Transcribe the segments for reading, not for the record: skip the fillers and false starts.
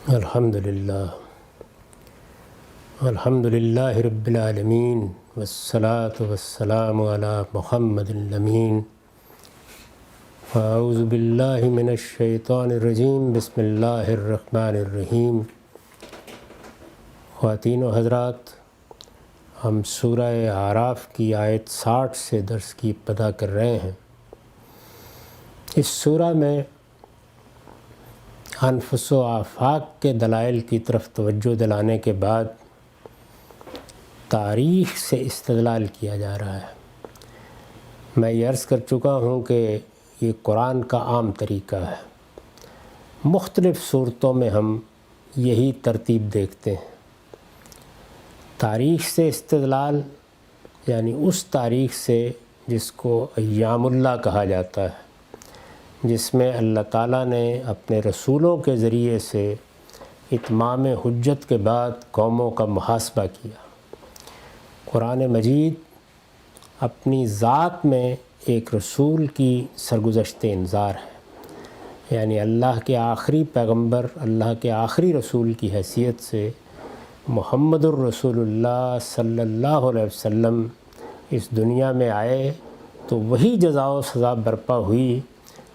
الحمدللہ رب العالمین والصلاة والسلام علی محمد الامین فاعوذ باللہ من الشیطان الرجیم بسم اللہ الرحمن الرحیم۔ خواتین و حضرات، ہم سورہ اعراف کی آیت 60 سے درس کی ابتدا کر رہے ہیں۔ اس سورہ میں انفس و آفاق کے دلائل کی طرف توجہ دلانے کے بعد تاریخ سے استدلال کیا جا رہا ہے۔ میں یہ عرض کر چکا ہوں کہ یہ قرآن کا عام طریقہ ہے۔ مختلف صورتوں میں ہم یہی ترتیب دیکھتے ہیں۔ تاریخ سے استدلال یعنی اس تاریخ سے جس کو ایام اللہ کہا جاتا ہے، جس میں اللہ تعالیٰ نے اپنے رسولوں کے ذریعے سے اتمام حجت کے بعد قوموں کا محاسبہ کیا۔ قرآن مجید اپنی ذات میں ایک رسول کی سرگزشت انذار ہے، یعنی اللہ کے آخری پیغمبر، اللہ کے آخری رسول کی حیثیت سے محمد الرسول اللہ صلی اللہ علیہ وسلم اس دنیا میں آئے تو وہی جزا و سزا برپا ہوئی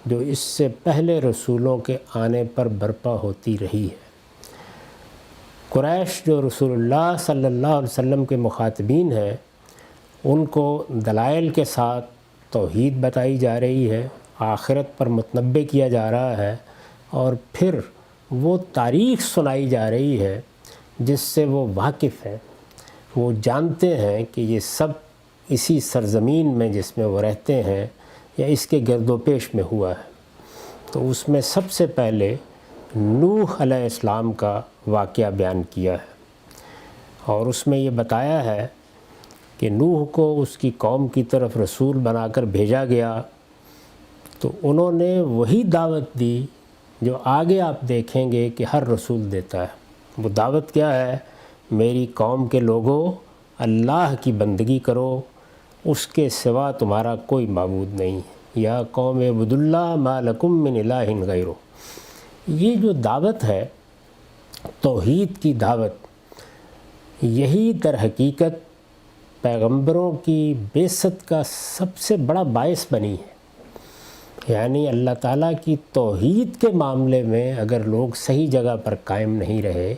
جو اس سے پہلے رسولوں کے آنے پر برپا ہوتی رہی ہے۔ قریش جو رسول اللہ صلی اللہ علیہ وسلم کے مخاطبین ہیں، ان کو دلائل کے ساتھ توحید بتائی جا رہی ہے، آخرت پر متنبع کیا جا رہا ہے، اور پھر وہ تاریخ سنائی جا رہی ہے جس سے وہ واقف ہیں۔ وہ جانتے ہیں کہ یہ سب اسی سرزمین میں جس میں وہ رہتے ہیں یا اس کے گرد و پیش میں ہوا ہے۔ تو اس میں سب سے پہلے نوح علیہ السلام کا واقعہ بیان کیا ہے، اور اس میں یہ بتایا ہے کہ نوح کو اس کی قوم کی طرف رسول بنا کر بھیجا گیا، تو انہوں نے وہی دعوت دی جو آگے آپ دیکھیں گے کہ ہر رسول دیتا ہے۔ وہ دعوت کیا ہے؟ میری قوم کے لوگوں، اللہ کی بندگی کرو، اس کے سوا تمہارا کوئی معبود نہیں، یا قوم اعبدوا اللہ ما لکم من الہ غیرہ۔ یہ جو دعوت ہے، توحید کی دعوت، یہی در حقیقت پیغمبروں کی بعثت کا سب سے بڑا باعث بنی ہے۔ یعنی اللہ تعالیٰ کی توحید کے معاملے میں اگر لوگ صحیح جگہ پر قائم نہیں رہے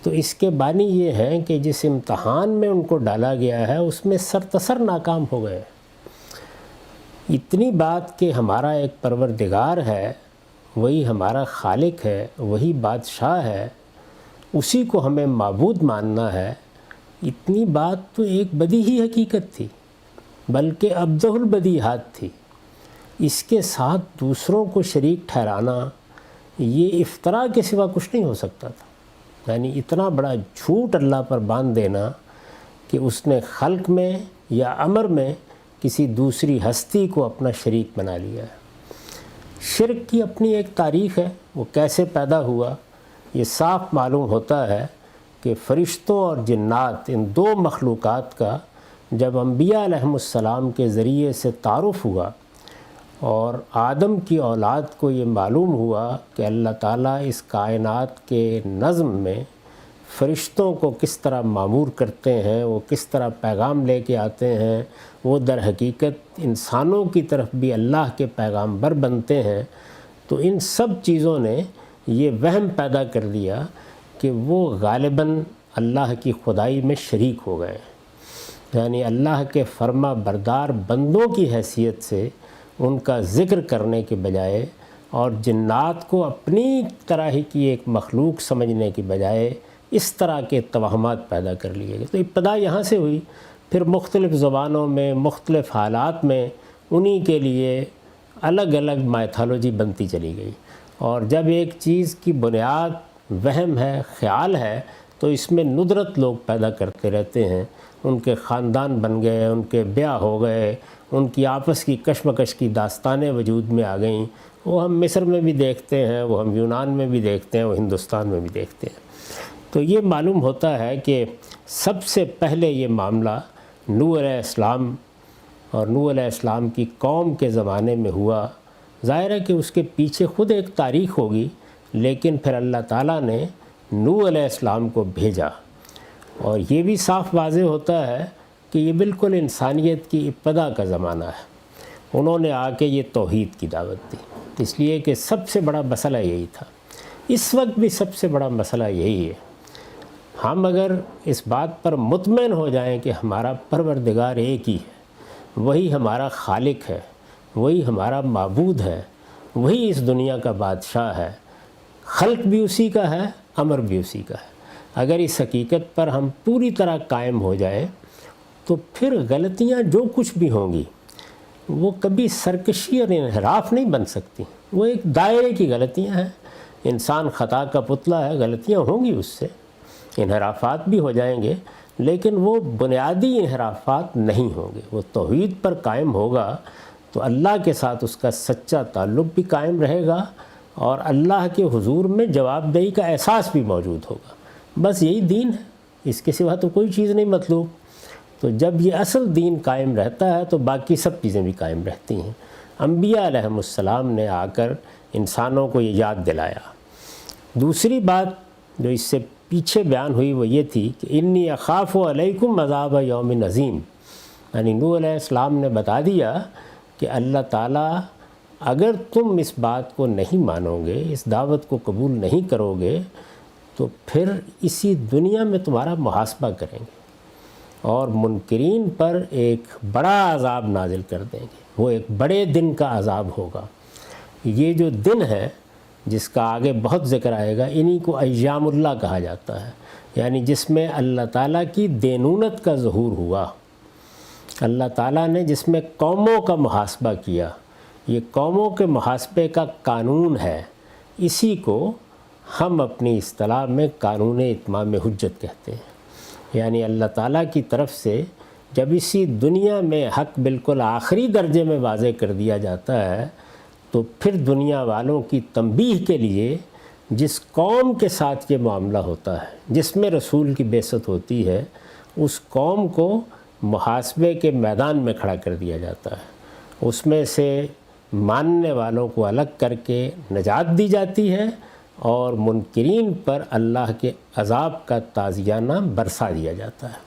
تو اس کے بانی یہ ہیں کہ جس امتحان میں ان کو ڈالا گیا ہے اس میں سرتسر ناکام ہو گئے۔ اتنی بات کہ ہمارا ایک پروردگار ہے، وہی ہمارا خالق ہے، وہی بادشاہ ہے، اسی کو ہمیں معبود ماننا ہے، اتنی بات تو ایک بدیہی حقیقت تھی، بلکہ ابدع البدیہات تھی۔ اس کے ساتھ دوسروں کو شریک ٹھہرانا یہ افتراء کے سوا کچھ نہیں ہو سکتا تھا۔ یعنی اتنا بڑا جھوٹ اللہ پر باندھ دینا کہ اس نے خلق میں یا امر میں کسی دوسری ہستی کو اپنا شریک بنا لیا ہے۔ شرک کی اپنی ایک تاریخ ہے، وہ کیسے پیدا ہوا یہ صاف معلوم ہوتا ہے کہ فرشتوں اور جنات، ان دو مخلوقات کا جب انبیاء علیہم السلام کے ذریعے سے تعارف ہوا اور آدم کی اولاد کو یہ معلوم ہوا کہ اللہ تعالیٰ اس کائنات کے نظم میں فرشتوں کو کس طرح مامور کرتے ہیں، وہ کس طرح پیغام لے کے آتے ہیں، وہ در حقیقت انسانوں کی طرف بھی اللہ کے پیغامبر بنتے ہیں، تو ان سب چیزوں نے یہ وہم پیدا کر دیا کہ وہ غالباً اللہ کی خدائی میں شریک ہو گئے۔ یعنی اللہ کے فرما بردار بندوں کی حیثیت سے ان کا ذکر کرنے کے بجائے اور جنات کو اپنی طرح ہی کی ایک مخلوق سمجھنے کی بجائے اس طرح کے توہمات پیدا کر لیے گئے۔ تو ابتدا یہاں سے ہوئی، پھر مختلف زبانوں میں، مختلف حالات میں انہی کے لیے الگ الگ مائتھالوجی بنتی چلی گئی۔ اور جب ایک چیز کی بنیاد وہم ہے، خیال ہے، تو اس میں ندرت لوگ پیدا کرتے رہتے ہیں۔ ان کے خاندان بن گئے، ان کے بیاہ ہو گئے، ان کی آپس کی کشمکش کی داستانیں وجود میں آ گئیں۔ وہ ہم مصر میں بھی دیکھتے ہیں، وہ ہم یونان میں بھی دیکھتے ہیں، وہ ہندوستان میں بھی دیکھتے ہیں۔ تو یہ معلوم ہوتا ہے کہ سب سے پہلے یہ معاملہ نوح علیہ السلام اور نوح علیہ السلام کی قوم کے زمانے میں ہوا۔ ظاہر ہے کہ اس کے پیچھے خود ایک تاریخ ہوگی، لیکن پھر اللہ تعالیٰ نے نوح علیہ السلام کو بھیجا، اور یہ بھی صاف واضح ہوتا ہے کہ یہ بالکل انسانیت کی ابتدا کا زمانہ ہے۔ انہوں نے آ کے یہ توحید کی دعوت دی، اس لیے کہ سب سے بڑا مسئلہ یہی تھا، اس وقت بھی سب سے بڑا مسئلہ یہی ہے۔ ہم اگر اس بات پر مطمئن ہو جائیں کہ ہمارا پروردگار ایک ہی ہے، وہی ہمارا خالق ہے، وہی ہمارا معبود ہے، وہی اس دنیا کا بادشاہ ہے، خلق بھی اسی کا ہے، امر بھی اسی کا ہے، اگر اس حقیقت پر ہم پوری طرح قائم ہو جائیں تو پھر غلطیاں جو کچھ بھی ہوں گی وہ کبھی سرکشی اور انحراف نہیں بن سکتی، وہ ایک دائرے کی غلطیاں ہیں۔ انسان خطا کا پتلا ہے، غلطیاں ہوں گی، اس سے انحرافات بھی ہو جائیں گے، لیکن وہ بنیادی انحرافات نہیں ہوں گے۔ وہ توحید پر قائم ہوگا تو اللہ کے ساتھ اس کا سچا تعلق بھی قائم رہے گا، اور اللہ کے حضور میں جواب دہی کا احساس بھی موجود ہوگا۔ بس یہی دین ہے، اس کے سوا تو کوئی چیز نہیں مطلوب۔ تو جب یہ اصل دین قائم رہتا ہے تو باقی سب چیزیں بھی قائم رہتی ہیں۔ انبیاء علیہم السلام نے آ کر انسانوں کو یہ یاد دلایا۔ دوسری بات جو اس سے پیچھے بیان ہوئی وہ یہ تھی کہ انی اخاف علیکم عذاب یوم عظیم، یعنی نوح علیہ السلام نے بتا دیا کہ اللہ تعالیٰ اگر تم اس بات کو نہیں مانو گے، اس دعوت کو قبول نہیں کرو گے، تو پھر اسی دنیا میں تمہارا محاسبہ کریں گے اور منکرین پر ایک بڑا عذاب نازل کر دیں گے۔ وہ ایک بڑے دن کا عذاب ہوگا۔ یہ جو دن ہے جس کا آگے بہت ذکر آئے گا، انہی کو ایام اللہ کہا جاتا ہے، یعنی جس میں اللہ تعالیٰ کی دینونت کا ظہور ہوا۔ اللہ تعالیٰ نے جس میں قوموں کا محاسبہ کیا، یہ قوموں کے محاسبے کا قانون ہے، اسی کو ہم اپنی اصطلاح میں قانون اتمام حجت کہتے ہیں۔ یعنی اللہ تعالیٰ کی طرف سے جب اسی دنیا میں حق بالکل آخری درجے میں واضح کر دیا جاتا ہے، تو پھر دنیا والوں کی تنبیہ کے لیے جس قوم کے ساتھ یہ معاملہ ہوتا ہے، جس میں رسول کی بعثت ہوتی ہے، اس قوم کو محاسبے کے میدان میں کھڑا کر دیا جاتا ہے۔ اس میں سے ماننے والوں کو الگ کر کے نجات دی جاتی ہے، اور منکرین پر اللہ کے عذاب کا تازیانہ برسا دیا جاتا ہے۔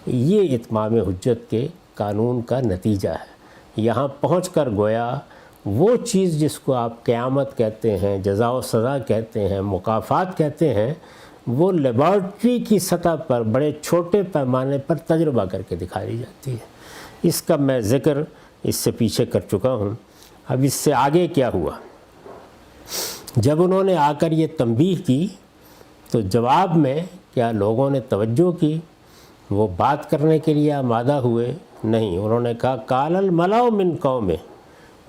یہ اتمام حجت کے قانون کا نتیجہ ہے۔ یہاں پہنچ کر گویا وہ چیز جس کو آپ قیامت کہتے ہیں، جزا و سزا کہتے ہیں، مکافات کہتے ہیں، وہ لیبارٹری کی سطح پر بڑے چھوٹے پیمانے پر تجربہ کر کے دکھائی جاتی ہے۔ اس کا میں ذکر اس سے پیچھے کر چکا ہوں۔ اب اس سے آگے کیا ہوا؟ جب انہوں نے آ کر یہ تنبیہ کی تو جواب میں کیا لوگوں نے توجہ کی؟ وہ بات کرنے کے لیے آمادہ ہوئے؟ نہیں، انہوں نے کہا قال الملأ من قومہ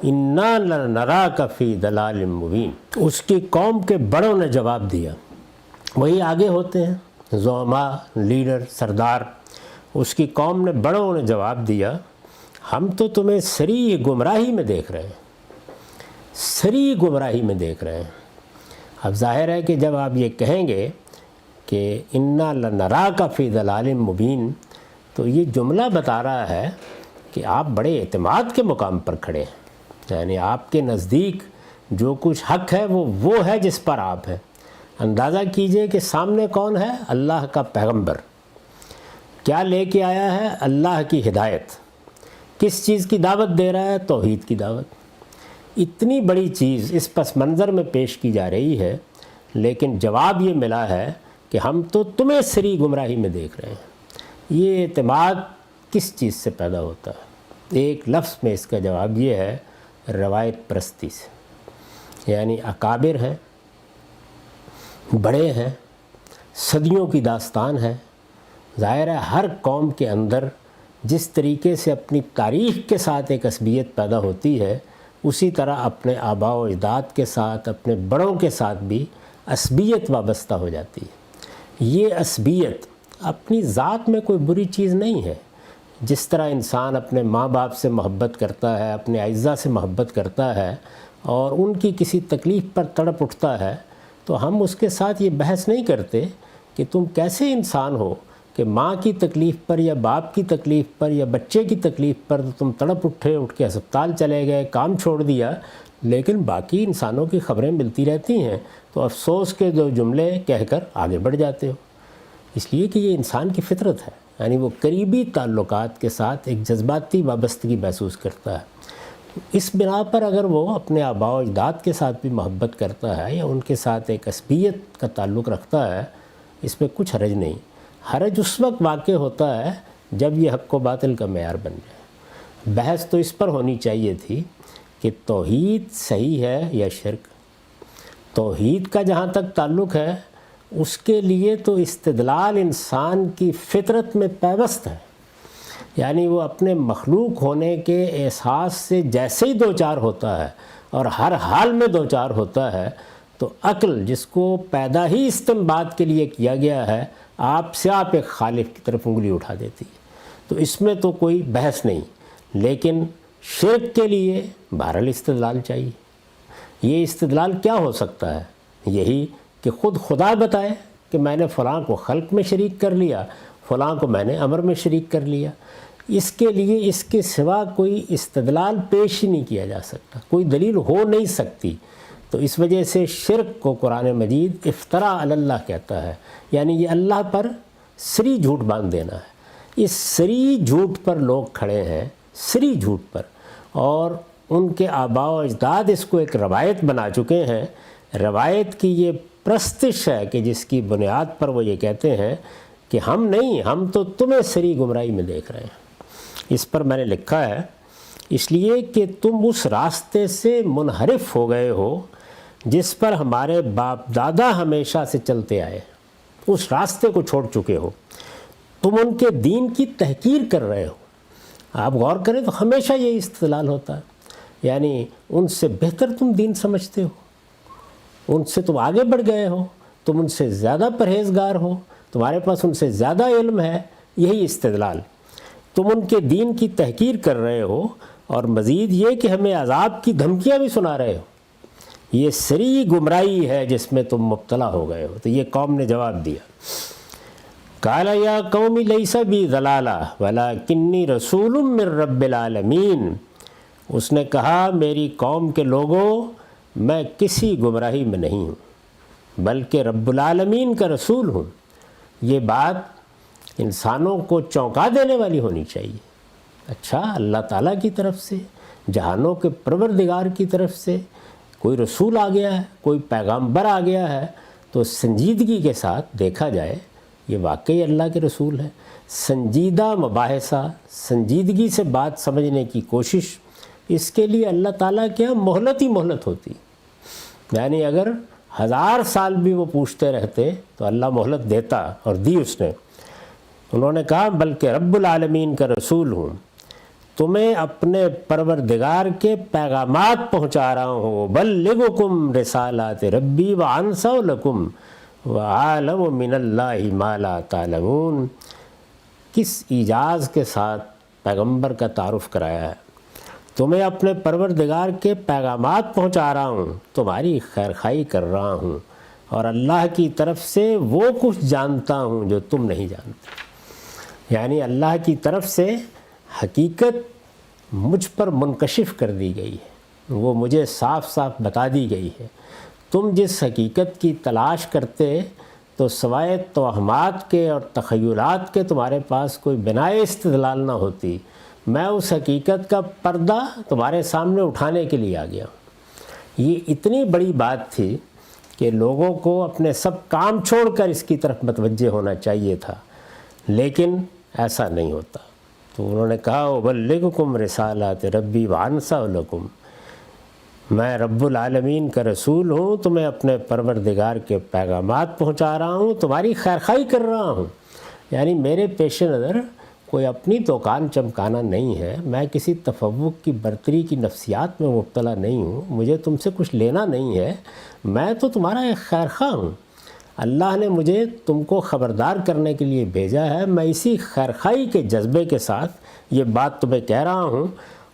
انا لنراک فی ضلال مبین۔ اس کی قوم کے بڑوں نے جواب دیا، وہی آگے ہوتے ہیں زعماء، لیڈر، سردار۔ اس کی قوم نے، بڑوں نے جواب دیا، ہم تو تمہیں سری گمراہی میں دیکھ رہے ہیں، سری گمراہی میں دیکھ رہے ہیں۔ اب ظاہر ہے کہ جب آپ یہ کہیں گے کہ انا لنراک فی ضلال مبین، تو یہ جملہ بتا رہا ہے کہ آپ بڑے اعتماد کے مقام پر کھڑے ہیں، یعنی آپ کے نزدیک جو کچھ حق ہے وہ ہے جس پر آپ ہیں۔ اندازہ کیجئے کہ سامنے کون ہے؟ اللہ کا پیغمبر۔ کیا لے کے آیا ہے؟ اللہ کی ہدایت۔ کس چیز کی دعوت دے رہا ہے؟ توحید کی دعوت۔ اتنی بڑی چیز اس پس منظر میں پیش کی جا رہی ہے، لیکن جواب یہ ملا ہے کہ ہم تو تمہیں سری گمراہی میں دیکھ رہے ہیں۔ یہ اعتماد کس چیز سے پیدا ہوتا ہے؟ ایک لفظ میں اس کا جواب یہ ہے، روایت پرستی سے۔ یعنی اکابر ہیں، بڑے ہیں، صدیوں کی داستان ہے۔ ظاہر ہے ہر قوم کے اندر جس طریقے سے اپنی تاریخ کے ساتھ ایک عصبیت پیدا ہوتی ہے، اسی طرح اپنے آباء و اجداد کے ساتھ، اپنے بڑوں کے ساتھ بھی عصبیت وابستہ ہو جاتی ہے۔ یہ عصبیت اپنی ذات میں کوئی بری چیز نہیں ہے۔ جس طرح انسان اپنے ماں باپ سے محبت کرتا ہے، اپنے اعزاء سے محبت کرتا ہے اور ان کی کسی تکلیف پر تڑپ اٹھتا ہے، تو ہم اس کے ساتھ یہ بحث نہیں کرتے کہ تم کیسے انسان ہو کہ ماں کی تکلیف پر یا باپ کی تکلیف پر یا بچے کی تکلیف پر تم تڑپ اٹھے، اٹھ کے ہسپتال چلے گئے، کام چھوڑ دیا، لیکن باقی انسانوں کی خبریں ملتی رہتی ہیں تو افسوس کے دو جملے کہہ کر آگے بڑھ جاتے ہو، اس لیے کہ یہ انسان کی فطرت ہے، یعنی وہ قریبی تعلقات کے ساتھ ایک جذباتی وابستگی محسوس کرتا ہے۔ اس بنا پر اگر وہ اپنے آباء و اجداد کے ساتھ بھی محبت کرتا ہے یا ان کے ساتھ ایک عصبیت کا تعلق رکھتا ہے، اس میں کچھ حرج نہیں۔ حرج اس وقت واقع ہوتا ہے جب یہ حق و باطل کا معیار بن جائے۔ بحث تو اس پر ہونی چاہیے تھی کہ توحید صحیح ہے یا شرک۔ توحید کا جہاں تک تعلق ہے اس کے لیے تو استدلال انسان کی فطرت میں پیوست ہے، یعنی وہ اپنے مخلوق ہونے کے احساس سے جیسے ہی دوچار ہوتا ہے اور ہر حال میں دوچار ہوتا ہے تو عقل جس کو پیدا ہی استنباط کے لیے کیا گیا ہے آپ سے آپ ایک خالق کی طرف انگلی اٹھا دیتی ہے، تو اس میں تو کوئی بحث نہیں۔ لیکن شرک کے لیے بہرحال استدلال چاہیے۔ یہ استدلال کیا ہو سکتا ہے؟ یہی کہ خود خدا بتائے کہ میں نے فلاں کو خلق میں شریک کر لیا، فلاں کو میں نے امر میں شریک کر لیا۔ اس کے لیے اس کے سوا کوئی استدلال پیش ہی نہیں کیا جا سکتا، کوئی دلیل ہو نہیں سکتی۔ تو اس وجہ سے شرک کو قرآن مجید افتراء علی اللہ کہتا ہے، یعنی یہ اللہ پر سری جھوٹ باندھ دینا ہے۔ اس سری جھوٹ پر لوگ کھڑے ہیں، سری جھوٹ پر، اور ان کے آباء و اجداد اس کو ایک روایت بنا چکے ہیں۔ روایت کی یہ پرستش ہے کہ جس کی بنیاد پر وہ یہ کہتے ہیں کہ ہم نہیں، ہم تو تمہیں سری گمراہی میں دیکھ رہے ہیں۔ اس پر میں نے لکھا ہے اس لیے کہ تم اس راستے سے منحرف ہو گئے ہو جس پر ہمارے باپ دادا ہمیشہ سے چلتے آئے، اس راستے کو چھوڑ چکے ہو، تم ان کے دین کی تحقیر کر رہے ہو۔ آپ غور کریں تو ہمیشہ یہ استدلال ہوتا ہے، یعنی ان سے بہتر تم دین سمجھتے ہو، ان سے تم آگے بڑھ گئے ہو، تم ان سے زیادہ پرہیزگار ہو، تمہارے پاس ان سے زیادہ علم ہے، یہی استدلال۔ تم ان کے دین کی تحقیر کر رہے ہو اور مزید یہ کہ ہمیں عذاب کی دھمکیاں بھی سنا رہے ہو۔ یہ سری گمراہی ہے جس میں تم مبتلا ہو گئے ہو۔ تو یہ قوم نے جواب دیا، قال یا قوم لیس بی ضلالہ ولکنی رسول من رب العالمین۔ اس نے کہا میری قوم کے لوگوں میں کسی گمراہی میں نہیں ہوں بلکہ رب العالمین کا رسول ہوں۔ یہ بات انسانوں کو چونکا دینے والی ہونی چاہیے۔ اچھا، اللہ تعالیٰ کی طرف سے، جہانوں کے پروردگار کی طرف سے کوئی رسول آ گیا ہے، کوئی پیغمبر آ گیا ہے تو سنجیدگی کے ساتھ دیکھا جائے یہ واقعی اللہ کے رسول ہے۔ سنجیدہ مباحثہ، سنجیدگی سے بات سمجھنے کی کوشش، اس کے لیے اللہ تعالیٰ کے یہاں مہلت ہی مہلت ہوتی، یعنی اگر 1000 سال بھی وہ پوچھتے رہتے تو اللہ مہلت دیتا، اور دی اس نے۔ انہوں نے کہا بلکہ رب العالمین کا رسول ہوں، تمہیں اپنے پروردگار کے پیغامات پہنچا رہا ہوں، بلغکم رسالات ربی وانصح لکم وعالم من اللہ ما لا تعلمون۔ کس ایجاز کے ساتھ پیغمبر کا تعارف کرایا ہے، تمہیں اپنے پروردگار کے پیغامات پہنچا رہا ہوں، تمہاری خیرخواہی کر رہا ہوں، اور اللہ کی طرف سے وہ کچھ جانتا ہوں جو تم نہیں جانتے۔ یعنی اللہ کی طرف سے حقیقت مجھ پر منکشف کر دی گئی ہے، وہ مجھے صاف صاف بتا دی گئی ہے۔ تم جس حقیقت کی تلاش کرتے تو سوائے توہمات کے اور تخیلات کے تمہارے پاس کوئی بنائے استدلال نہ ہوتی، میں اس حقیقت کا پردہ تمہارے سامنے اٹھانے کے لیے آ گیا ہوں۔ یہ اتنی بڑی بات تھی کہ لوگوں کو اپنے سب کام چھوڑ کر اس کی طرف متوجہ ہونا چاہیے تھا، لیکن ایسا نہیں ہوتا۔ تو انہوں نے کہا ابلغکم رسالات ربی وانصح لکم، میں رب العالمین کا رسول ہوں، تمہیں اپنے پروردگار کے پیغامات پہنچا رہا ہوں، تمہاری خیرخواہی کر رہا ہوں۔ یعنی میرے پیش نظر کوئی اپنی توکان چمکانا نہیں ہے، میں کسی تفوق کی برتری کی نفسیات میں مبتلا نہیں ہوں، مجھے تم سے کچھ لینا نہیں ہے، میں تو تمہارا ایک خیرخواہ ہوں۔ اللہ نے مجھے تم کو خبردار کرنے کے لیے بھیجا ہے، میں اسی خیرخواہی کے جذبے کے ساتھ یہ بات تمہیں کہہ رہا ہوں،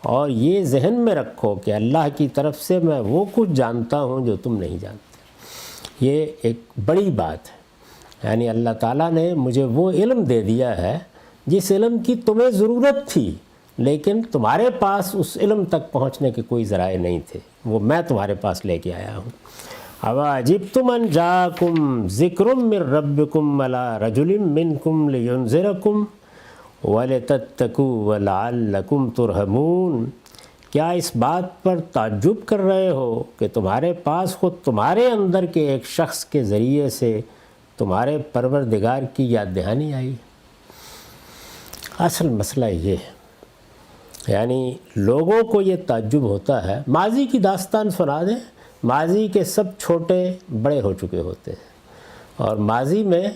اور یہ ذہن میں رکھو کہ اللہ کی طرف سے میں وہ کچھ جانتا ہوں جو تم نہیں جانتے۔ یہ ایک بڑی بات ہے، یعنی اللہ تعالیٰ نے مجھے وہ علم دے دیا ہے جس علم کی تمہیں ضرورت تھی، لیکن تمہارے پاس اس علم تک پہنچنے کے کوئی ذرائع نہیں تھے، وہ میں تمہارے پاس لے کے آیا ہوں۔ اَوَعَجِبْتُمْ أَنْ جَاءَكُمْ ذِكْرٌ مِّن رَّبِّكُمْ عَلَىٰ رَجُلٍ مِّنكُمْ لِيُنذِرَكُمْ وَلِتَتَّقُوا وَلَعَلَّكُمْ تُرْحَمُونَ۔ کیا اس بات پر تعجب کر رہے ہو کہ تمہارے پاس خود تمہارے اندر کے ایک شخص کے ذریعے سے تمہارے پروردگار کی یاد دہانی آئی؟ اصل مسئلہ یہ ہے، یعنی لوگوں کو یہ تعجب ہوتا ہے۔ ماضی کی داستان سنا دیں، ماضی کے سب چھوٹے بڑے ہو چکے ہوتے ہیں، اور ماضی میں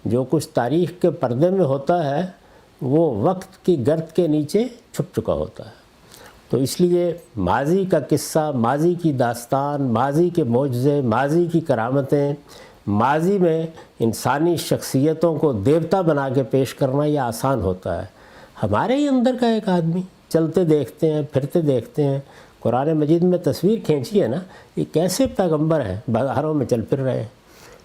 جو کچھ تاریخ کے پردے میں ہوتا ہے وہ وقت کی گرد کے نیچے چھپ چکا ہوتا ہے۔ تو اس لیے ماضی کا قصہ، ماضی کی داستان، ماضی کے معجزے، ماضی کی کرامتیں، ماضی میں انسانی شخصیتوں کو دیوتا بنا کے پیش کرنا یہ آسان ہوتا ہے۔ ہمارے ہی اندر کا ایک آدمی چلتے دیکھتے ہیں، پھرتے دیکھتے ہیں، قرآن مجید میں تصویر کھینچی ہے نا، یہ کیسے پیغمبر ہیں بازاروں میں چل پھر رہے ہیں۔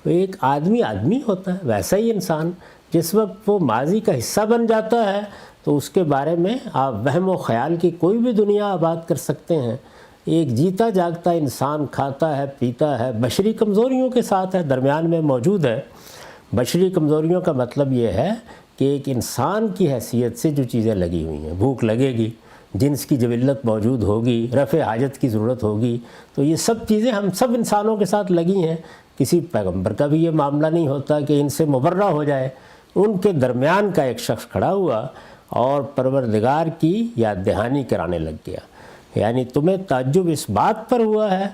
تو ایک آدمی ہوتا ہے، ویسا ہی انسان جس وقت وہ ماضی کا حصہ بن جاتا ہے تو اس کے بارے میں آپ وہم و خیال کی کوئی بھی دنیا آباد کر سکتے ہیں۔ ایک جیتا جاگتا انسان کھاتا ہے، پیتا ہے، بشری کمزوریوں کے ساتھ ہے، درمیان میں موجود ہے۔ بشری کمزوریوں کا مطلب یہ ہے کہ ایک انسان کی حیثیت سے جو چیزیں لگی ہوئی ہیں، بھوک لگے گی، جنس کی جبلت موجود ہوگی، رفع حاجت کی ضرورت ہوگی، تو یہ سب چیزیں ہم سب انسانوں کے ساتھ لگی ہیں۔ کسی پیغمبر کا بھی یہ معاملہ نہیں ہوتا کہ ان سے مبرہ ہو جائے۔ ان کے درمیان کا ایک شخص کھڑا ہوا اور پروردگار کی یاد دہانی کرانے لگ گیا۔ یعنی تمہیں تعجب اس بات پر ہوا ہے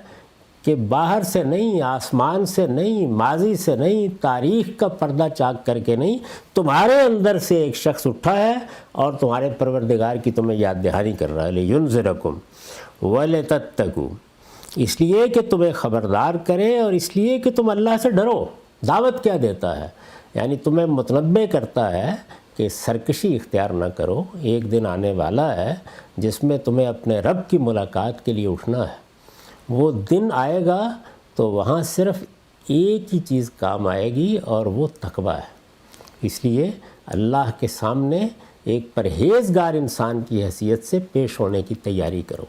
کہ باہر سے نہیں، آسمان سے نہیں، ماضی سے نہیں، تاریخ کا پردہ چاک کر کے نہیں، تمہارے اندر سے ایک شخص اٹھا ہے اور تمہارے پروردگار کی تمہیں یاد دہانی کر رہا ہے۔ لِيُنذِرَكُمْ وَلِتَتَّقُوا، اس لیے کہ تمہیں خبردار کرے اور اس لیے کہ تم اللہ سے ڈرو۔ دعوت کیا دیتا ہے؟ یعنی تمہیں متنبع کرتا ہے کہ سرکشی اختیار نہ کرو، ایک دن آنے والا ہے جس میں تمہیں اپنے رب کی ملاقات کے لیے اٹھنا ہے۔ وہ دن آئے گا تو وہاں صرف ایک ہی چیز کام آئے گی اور وہ تقویٰ ہے۔ اس لیے اللہ کے سامنے ایک پرہیزگار انسان کی حیثیت سے پیش ہونے کی تیاری کرو۔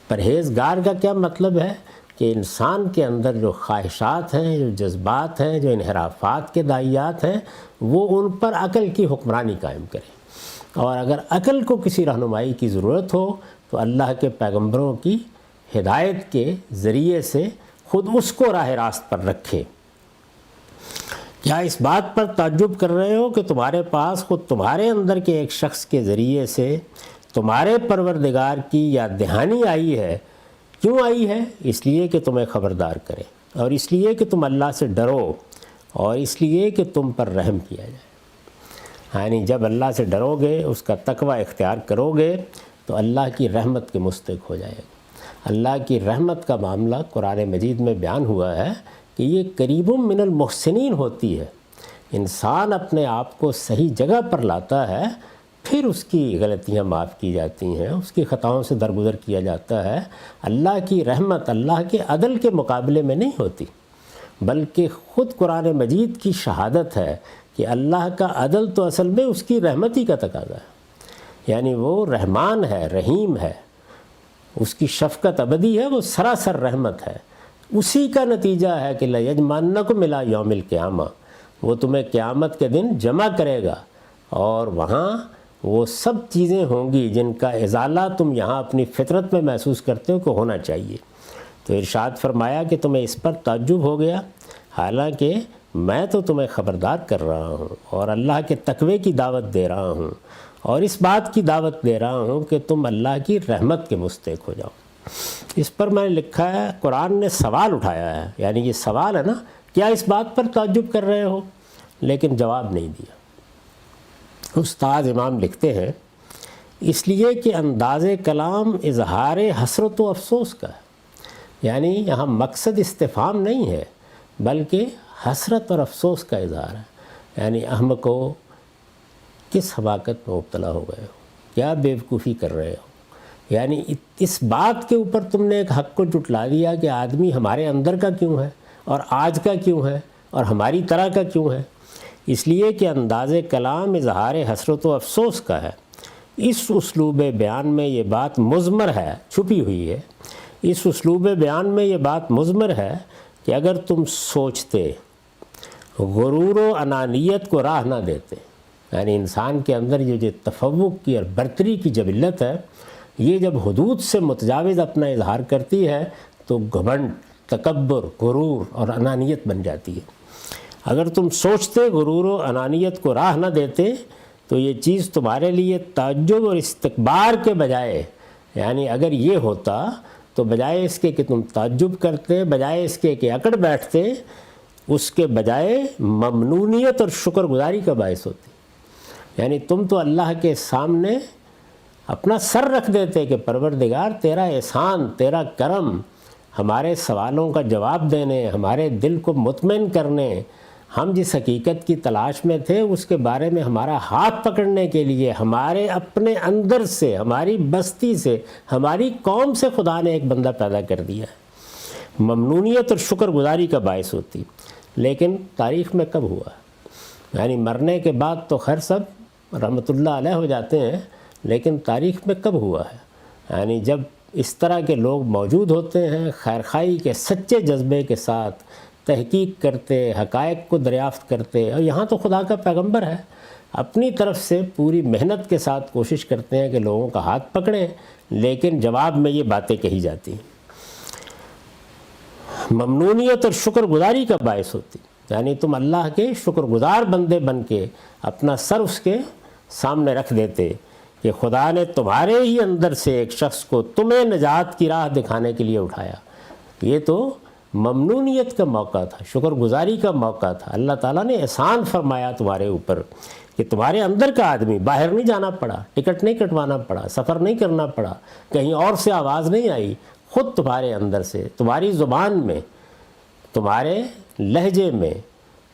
پرہیزگار کا کیا مطلب ہے؟ کہ انسان کے اندر جو خواہشات ہیں، جو جذبات ہیں، جو انحرافات کے داعیات ہیں، وہ ان پر عقل کی حکمرانی قائم کرے۔ اور اگر عقل کو کسی رہنمائی کی ضرورت ہو تو اللہ کے پیغمبروں کی ہدایت کے ذریعے سے خود اس کو راہ راست پر رکھے۔ کیا اس بات پر تعجب کر رہے ہو کہ تمہارے پاس خود تمہارے اندر کے ایک شخص کے ذریعے سے تمہارے پروردگار کی یاد دہانی آئی ہے؟ کیوں آئی ہے؟ اس لیے کہ تمہیں خبردار کرے، اور اس لیے کہ تم اللہ سے ڈرو، اور اس لیے کہ تم پر رحم کیا جائے۔ یعنی جب اللہ سے ڈرو گے، اس کا تقوی اختیار کرو گے تو اللہ کی رحمت کے مستحق ہو جائے گا۔ اللہ کی رحمت کا معاملہ قرآن مجید میں بیان ہوا ہے کہ یہ قریب من المحسنین ہوتی ہے۔ انسان اپنے آپ کو صحیح جگہ پر لاتا ہے، پھر اس کی غلطیاں معاف کی جاتی ہیں، اس کی خطاؤں سے درگزر کیا جاتا ہے۔ اللہ کی رحمت اللہ کے عدل کے مقابلے میں نہیں ہوتی، بلکہ خود قرآن مجید کی شہادت ہے کہ اللہ کا عدل تو اصل میں اس کی رحمت ہی کا تقاضا ہے۔ یعنی وہ رحمان ہے، رحیم ہے، اس کی شفقت ابدی ہے، وہ سراسر رحمت ہے۔ اسی کا نتیجہ ہے کہ لَيَجْمَعَنَّكُمْ إِلَىٰ يَوْمِ الْقِيَامَةِ، وہ تمہیں قیامت کے دن جمع کرے گا، اور وہاں وہ سب چیزیں ہوں گی جن کا ازالہ تم یہاں اپنی فطرت میں محسوس کرتے ہو کہ ہونا چاہیے۔ تو ارشاد فرمایا کہ تمہیں اس پر تعجب ہو گیا، حالانکہ میں تو تمہیں خبردار کر رہا ہوں اور اللہ کے تقوی کی دعوت دے رہا ہوں، اور اس بات کی دعوت دے رہا ہوں کہ تم اللہ کی رحمت کے مستحق ہو جاؤ۔ اس پر میں نے لکھا ہے، قرآن نے سوال اٹھایا ہے، یعنی یہ سوال ہے نا، کیا اس بات پر تعجب کر رہے ہو؟ لیکن جواب نہیں دیا۔ استاد امام لکھتے ہیں، اس لیے کہ انداز کلام اظہار حسرت و افسوس کا ہے۔ یعنی یہاں مقصد استفہام نہیں ہے، بلکہ حسرت اور افسوس کا اظہار ہے۔ یعنی احمقو، کس حماقت میں مبتلا ہو گئے ہو، کیا بیوقوفی کر رہے ہو۔ یعنی اس بات کے اوپر تم نے ایک حق کو جٹلا دیا کہ آدمی ہمارے اندر کا کیوں ہے، اور آج کا کیوں ہے، اور ہماری طرح کا کیوں ہے۔ اس لیے کہ انداز کلام اظہار حسرت و افسوس کا ہے۔ اس اسلوب بیان میں یہ بات مضمر ہے، چھپی ہوئی ہے، اس اسلوب بیان میں یہ بات مضمر ہے کہ اگر تم سوچتے، غرور و انانیت کو راہ نہ دیتے، یعنی انسان کے اندر یہ جو تفوق کی اور برتری کی جبلت ہے، یہ جب حدود سے متجاوز اپنا اظہار کرتی ہے تو گھمنڈ، تکبر، غرور اور انانیت بن جاتی ہے۔ اگر تم سوچتے، غرور و انانیت کو راہ نہ دیتے، تو یہ چیز تمہارے لیے تعجب اور استکبار کے بجائے، یعنی اگر یہ ہوتا تو بجائے اس کے کہ تم تعجب کرتے، بجائے اس کے کہ اکڑ بیٹھتے، اس کے بجائے ممنونیت اور شکر گزاری کا باعث ہوتی۔ یعنی تم تو اللہ کے سامنے اپنا سر رکھ دیتے کہ پروردگار تیرا احسان، تیرا کرم، ہمارے سوالوں کا جواب دینے، ہمارے دل کو مطمئن کرنے، ہم جس حقیقت کی تلاش میں تھے اس کے بارے میں ہمارا ہاتھ پکڑنے کے لیے ہمارے اپنے اندر سے، ہماری بستی سے، ہماری قوم سے خدا نے ایک بندہ پیدا کر دیا ہے۔ ممنونیت اور شکر گزاری کا باعث ہوتی۔ لیکن تاریخ میں کب ہوا؟ یعنی مرنے کے بعد تو خیر سب رحمۃ اللہ علیہ ہو جاتے ہیں، لیکن تاریخ میں کب ہوا ہے؟ یعنی جب اس طرح کے لوگ موجود ہوتے ہیں، خیرخواہی کے سچے جذبے کے ساتھ تحقیق کرتے، حقائق کو دریافت کرتے، اور یہاں تو خدا کا پیغمبر ہے، اپنی طرف سے پوری محنت کے ساتھ کوشش کرتے ہیں کہ لوگوں کا ہاتھ پکڑیں، لیکن جواب میں یہ باتیں کہی جاتی ہیں۔ ممنونیت اور شکر گزاری کا باعث ہوتی، یعنی تم اللہ کے شکر گزار بندے بن کے اپنا سر اس کے سامنے رکھ دیتے کہ خدا نے تمہارے ہی اندر سے ایک شخص کو تمہیں نجات کی راہ دکھانے کے لیے اٹھایا۔ یہ تو ممنونیت کا موقع تھا، شکر گزاری کا موقع تھا۔ اللہ تعالیٰ نے احسان فرمایا تمہارے اوپر کہ تمہارے اندر کا آدمی، باہر نہیں جانا پڑا، ٹکٹ نہیں کٹوانا پڑا، سفر نہیں کرنا پڑا، کہیں اور سے آواز نہیں آئی، خود تمہارے اندر سے، تمہاری زبان میں، تمہارے لہجے میں،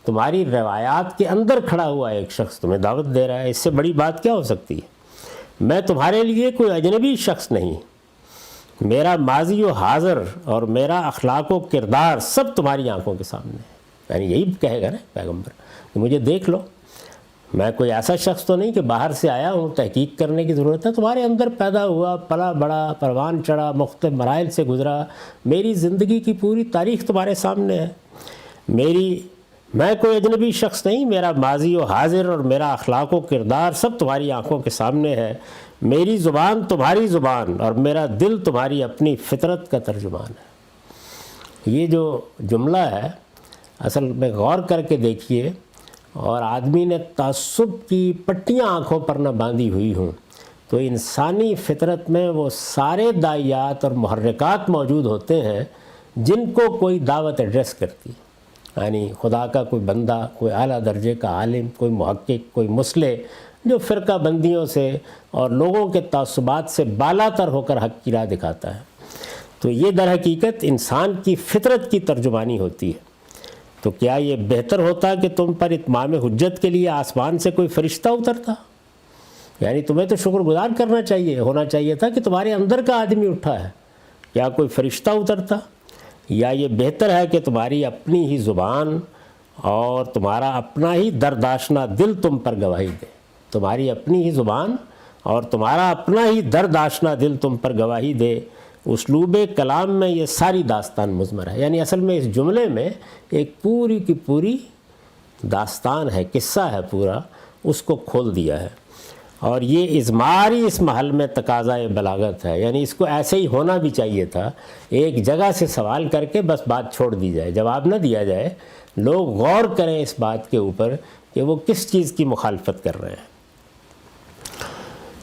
تمہاری روایات کے اندر کھڑا ہوا ایک شخص تمہیں دعوت دے رہا ہے۔ اس سے بڑی بات کیا ہو سکتی ہے؟ میں تمہارے لیے کوئی اجنبی شخص نہیں، میرا ماضی و حاضر اور میرا اخلاق و کردار سب تمہاری آنکھوں کے سامنے ہے۔ یعنی یہی کہے گا نا پیغمبر کہ مجھے دیکھ لو، میں کوئی ایسا شخص تو نہیں کہ باہر سے آیا ہوں، تحقیق کرنے کی ضرورت ہے، تمہارے اندر پیدا ہوا، پلا بڑا، پروان چڑھا، مختلف مراحل سے گزرا، میری زندگی کی پوری تاریخ تمہارے سامنے ہے۔ میں کوئی اجنبی شخص نہیں، میرا ماضی و حاضر اور میرا اخلاق و کردار سب تمہاری آنکھوں کے سامنے ہے۔ میری زبان تمہاری زبان اور میرا دل تمہاری اپنی فطرت کا ترجمان ہے۔ یہ جو جملہ ہے اصل میں غور کر کے دیکھیے، اور آدمی نے تعصب کی پٹیاں آنکھوں پر نہ باندھی ہوئی ہوں تو انسانی فطرت میں وہ سارے داعیات اور محرکات موجود ہوتے ہیں جن کو کوئی دعوت ایڈریس کرتی ہے۔ یعنی خدا کا کوئی بندہ، کوئی اعلیٰ درجے کا عالم، کوئی محقق، کوئی مصلح، جو فرقہ بندیوں سے اور لوگوں کے تعصبات سے بالا تر ہو کر حق کی راہ دکھاتا ہے، تو یہ در حقیقت انسان کی فطرت کی ترجمانی ہوتی ہے۔ تو کیا یہ بہتر ہوتا کہ تم پر اتمام حجت کے لیے آسمان سے کوئی فرشتہ اترتا؟ یعنی تمہیں تو شکر گزار کرنا چاہیے، ہونا چاہیے تھا کہ تمہارے اندر کا آدمی اٹھا ہے، کیا کوئی فرشتہ اترتا؟ یا یہ بہتر ہے کہ تمہاری اپنی ہی زبان اور تمہارا اپنا ہی دردآشنا دل تم پر گواہی دے، تمہاری اپنی ہی زبان اور تمہارا اپنا ہی دردآشنا دل تم پر گواہی دے۔ اسلوب کلام میں یہ ساری داستان مضمر ہے، یعنی اصل میں اس جملے میں ایک پوری کی پوری داستان ہے، قصہ ہے پورا، اس کو کھول دیا ہے۔ اور یہ اضماری اس محل میں تقاضۂ بلاغت ہے، یعنی اس کو ایسے ہی ہونا بھی چاہیے تھا، ایک جگہ سے سوال کر کے بس بات چھوڑ دی جائے، جواب نہ دیا جائے، لوگ غور کریں اس بات کے اوپر کہ وہ کس چیز کی مخالفت کر رہے ہیں۔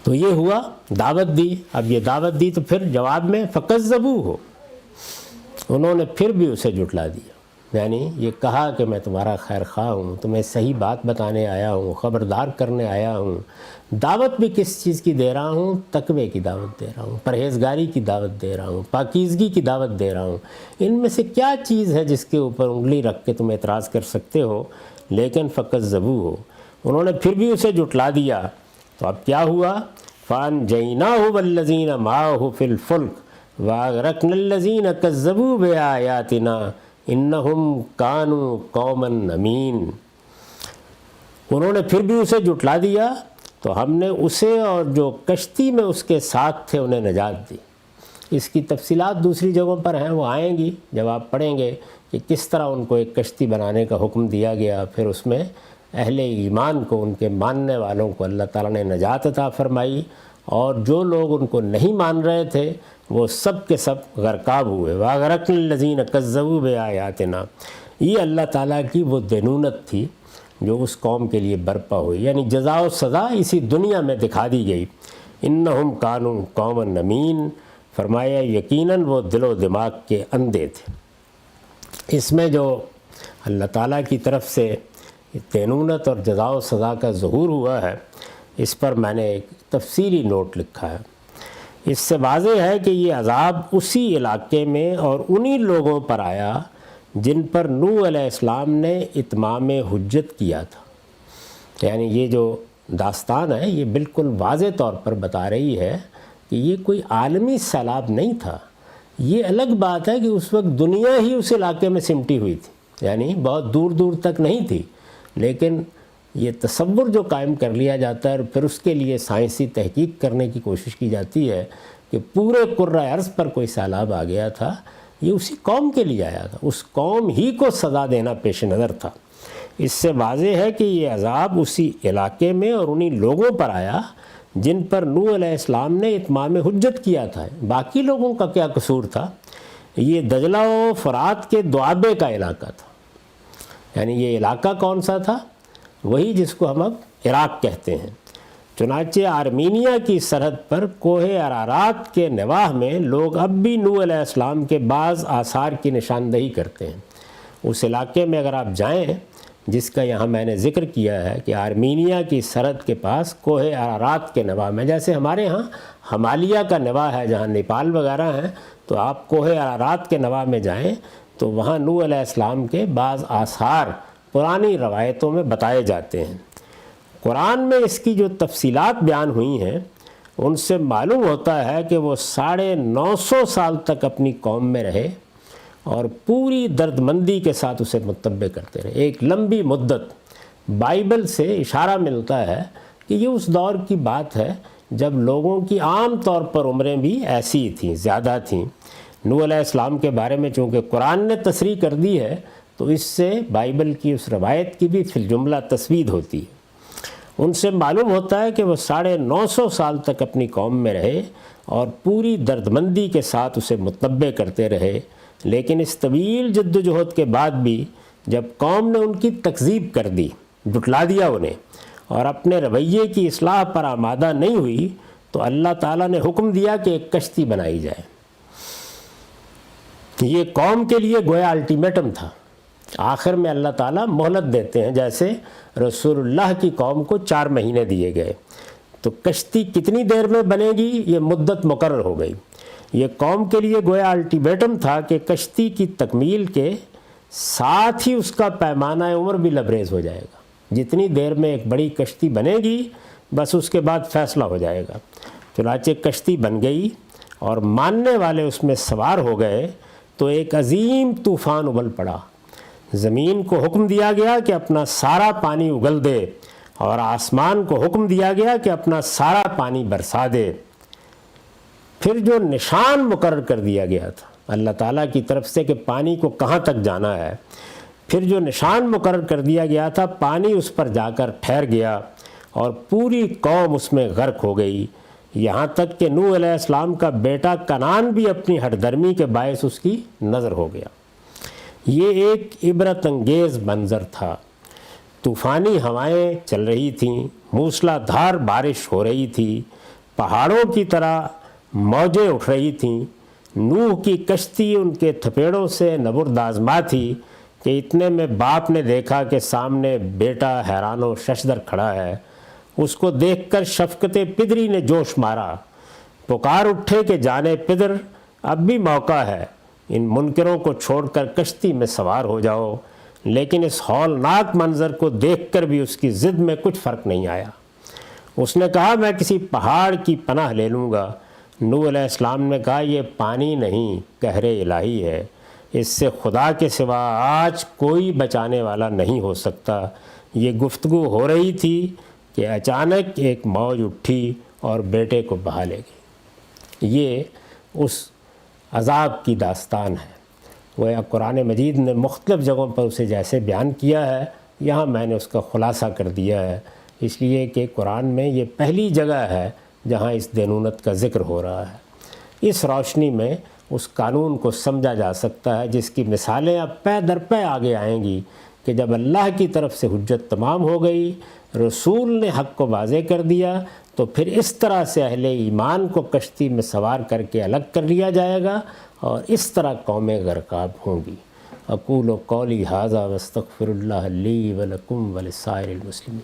تو یہ ہوا، دعوت دی۔ اب یہ دعوت دی تو پھر جواب میں فَكَذَّبُوهُ، انہوں نے پھر بھی اسے جھٹلا دیا، یعنی یہ کہا کہ میں تمہارا خیر خواہ ہوں، تمہیں صحیح بات بتانے آیا ہوں، خبردار کرنے آیا ہوں۔ دعوت بھی کس چیز کی دے رہا ہوں؟ تقوی کی دعوت دے رہا ہوں، پرہیزگاری کی دعوت دے رہا ہوں، پاکیزگی کی دعوت دے رہا ہوں۔ ان میں سے کیا چیز ہے جس کے اوپر انگلی رکھ کے تم اعتراض کر سکتے ہو؟ لیکن فَكَذَّبُوهُ، انہوں نے پھر بھی اسے جھٹلا دیا۔ تو اب کیا ہوا؟ فَأَنجَيْنَاهُ وَالَّذِينَ مَعَهُ فِي الْفُلْكِ وَأَغْرَقْنَا الَّذِينَ كَذَّبُوا بِآيَاتِنَا إِنَّهُمْ كَانُوا قَوْمًا أَمِينَ۔ انہوں نے پھر بھی اسے جھٹلا دیا، تو ہم نے اسے اور جو کشتی میں اس کے ساتھ تھے انہیں نجات دی۔ اس کی تفصیلات دوسری جگہوں پر ہیں، وہ آئیں گی جب آپ پڑھیں گے کہ کس طرح ان کو ایک کشتی بنانے کا حکم دیا گیا، پھر اس میں اہل ایمان کو، ان کے ماننے والوں کو اللہ تعالیٰ نے نجات عطا فرمائی، اور جو لوگ ان کو نہیں مان رہے تھے وہ سب کے سب غرقاب ہوئے۔ وَأَغْرَقْنَا الَّذِينَ كَذَّبُوا بِآيَاتِنَا، یہ اللہ تعالیٰ کی وہ دینونت تھی جو اس قوم کے لیے برپا ہوئی، یعنی جزا و سزا اسی دنیا میں دکھا دی گئی۔ اِنَّهُمْ كَانُوا قَوْمًا نَمِينَ، فرمایا یقیناً وہ دل و دماغ کے اندھے تھے۔ اس میں جو اللہ تعالیٰ کی طرف سے دینونت اور جزا و سزا کا ظہور ہوا ہے، اس پر میں نے ایک تفصیلی نوٹ لکھا ہے۔ اس سے واضح ہے کہ یہ عذاب اسی علاقے میں اور انہی لوگوں پر آیا جن پر نوح علیہ السلام نے اتمام حجت کیا تھا۔ یعنی یہ جو داستان ہے یہ بالکل واضح طور پر بتا رہی ہے کہ یہ کوئی عالمی سیلاب نہیں تھا۔ یہ الگ بات ہے کہ اس وقت دنیا ہی اس علاقے میں سمٹی ہوئی تھی، یعنی بہت دور دور تک نہیں تھی، لیکن یہ تصور جو قائم کر لیا جاتا ہے اور پھر اس کے لیے سائنسی تحقیق کرنے کی کوشش کی جاتی ہے کہ پورے کرۂ ارض پر کوئی سیلاب آ گیا تھا، یہ اسی قوم کے لیے آیا تھا، اس قوم ہی کو سزا دینا پیش نظر تھا۔ اس سے واضح ہے کہ یہ عذاب اسی علاقے میں اور انہی لوگوں پر آیا جن پر نوح علیہ السلام نے اتمام حجت کیا تھا۔ باقی لوگوں کا کیا قصور تھا؟ یہ دجلہ و فرات کے دوآبے کا علاقہ تھا۔ یعنی یہ علاقہ کون سا تھا؟ وہی جس کو ہم اب عراق کہتے ہیں۔ چنانچہ آرمینیا کی سرحد پر کوہ ارارات کے نواح میں لوگ اب بھی نوح علیہ السلام کے بعض آثار کی نشاندہی کرتے ہیں۔ اس علاقے میں اگر آپ جائیں جس کا یہاں میں نے ذکر کیا ہے کہ آرمینیا کی سرحد کے پاس کوہ ارارات کے نواح میں، جیسے ہمارے ہاں ہمالیہ کا نواح ہے جہاں نیپال وغیرہ ہیں، تو آپ کوہ ارارات کے نواح میں جائیں تو وہاں نوح علیہ السلام کے بعض آثار پرانی روایتوں میں بتائے جاتے ہیں۔ قرآن میں اس کی جو تفصیلات بیان ہوئی ہیں ان سے معلوم ہوتا ہے کہ وہ 950 سال تک اپنی قوم میں رہے اور پوری درد مندی کے ساتھ اسے متبع کرتے رہے، ایک لمبی مدت۔ بائبل سے اشارہ ملتا ہے کہ یہ اس دور کی بات ہے جب لوگوں کی عام طور پر عمریں بھی ایسی تھیں، زیادہ تھیں۔ نوح علیہ السلام کے بارے میں چونکہ قرآن نے تصریح کر دی ہے تو اس سے بائبل کی اس روایت کی بھی فی الجملہ تسوید ہوتی ہے۔ ان سے معلوم ہوتا ہے کہ وہ 950 سال تک اپنی قوم میں رہے اور پوری درد مندی کے ساتھ اسے متبع کرتے رہے، لیکن اس طویل جد و جہد کے بعد بھی جب قوم نے ان کی تکذیب کر دی، جھٹلا دیا انہیں، اور اپنے رویے کی اصلاح پر آمادہ نہیں ہوئی، تو اللہ تعالیٰ نے حکم دیا کہ ایک کشتی بنائی جائے۔ یہ قوم کے لیے گویا الٹیمیٹم تھا۔ آخر میں اللہ تعالیٰ مہلت دیتے ہیں، جیسے رسول اللہ کی قوم کو 4 مہینے دیے گئے، تو کشتی کتنی دیر میں بنے گی یہ مدت مقرر ہو گئی۔ یہ قوم کے لیے گویا الٹیمیٹم تھا کہ کشتی کی تکمیل کے ساتھ ہی اس کا پیمانہ عمر بھی لبریز ہو جائے گا۔ جتنی دیر میں ایک بڑی کشتی بنے گی بس اس کے بعد فیصلہ ہو جائے گا۔ چنانچہ کشتی بن گئی اور ماننے والے اس میں سوار ہو گئے تو ایک عظیم طوفان ابل پڑا۔ زمین کو حکم دیا گیا کہ اپنا سارا پانی اگل دے اور آسمان کو حکم دیا گیا کہ اپنا سارا پانی برسا دے۔ پھر جو نشان مقرر کر دیا گیا تھا اللہ تعالیٰ کی طرف سے کہ پانی کو کہاں تک جانا ہے، پھر جو نشان مقرر کر دیا گیا تھا پانی اس پر جا کر ٹھہر گیا اور پوری قوم اس میں غرق ہو گئی، یہاں تک کہ نوح علیہ السلام کا بیٹا کنعان بھی اپنی ہٹ درمی کے باعث اس کی نظر ہو گیا۔ یہ ایک عبرت انگیز منظر تھا۔ طوفانی ہوائیں چل رہی تھیں، موسلا دھار بارش ہو رہی تھی، پہاڑوں کی طرح موجیں اٹھ رہی تھیں۔ نوح کی کشتی ان کے تھپیڑوں سے نبرد آزما تھی کہ اتنے میں باپ نے دیکھا کہ سامنے بیٹا حیران و ششدر کھڑا ہے۔ اس کو دیکھ کر شفقت پدری نے جوش مارا، پکار اٹھے کہ جانے پدر اب بھی موقع ہے، ان منکروں کو چھوڑ کر کشتی میں سوار ہو جاؤ۔ لیکن اس ہولناک منظر کو دیکھ کر بھی اس کی ضد میں کچھ فرق نہیں آیا۔ اس نے کہا میں کسی پہاڑ کی پناہ لے لوں گا۔ نوح علیہ السلام نے کہا یہ پانی نہیں، قہر الہی ہے، اس سے خدا کے سوا آج کوئی بچانے والا نہیں ہو سکتا۔ یہ گفتگو ہو رہی تھی کہ اچانک ایک موج اٹھی اور بیٹے کو بہا لے گئی۔ یہ اس عذاب کی داستان ہے۔ وہ قرآن مجید نے مختلف جگہوں پر اسے جیسے بیان کیا ہے، یہاں میں نے اس کا خلاصہ کر دیا ہے، اس لیے کہ قرآن میں یہ پہلی جگہ ہے جہاں اس دینونت کا ذکر ہو رہا ہے۔ اس روشنی میں اس قانون کو سمجھا جا سکتا ہے جس کی مثالیں اب پے در پے آگے آئیں گی کہ جب اللہ کی طرف سے حجت تمام ہو گئی، رسول نے حق کو واضح کر دیا، تو پھر اس طرح سے اہل ایمان کو کشتی میں سوار کر کے الگ کر لیا جائے گا اور اس طرح قومیں غرقاب ہوں گی۔ اقول قولی ھذا واستغفر اللہ لی ولکم ولسائر المسلمین۔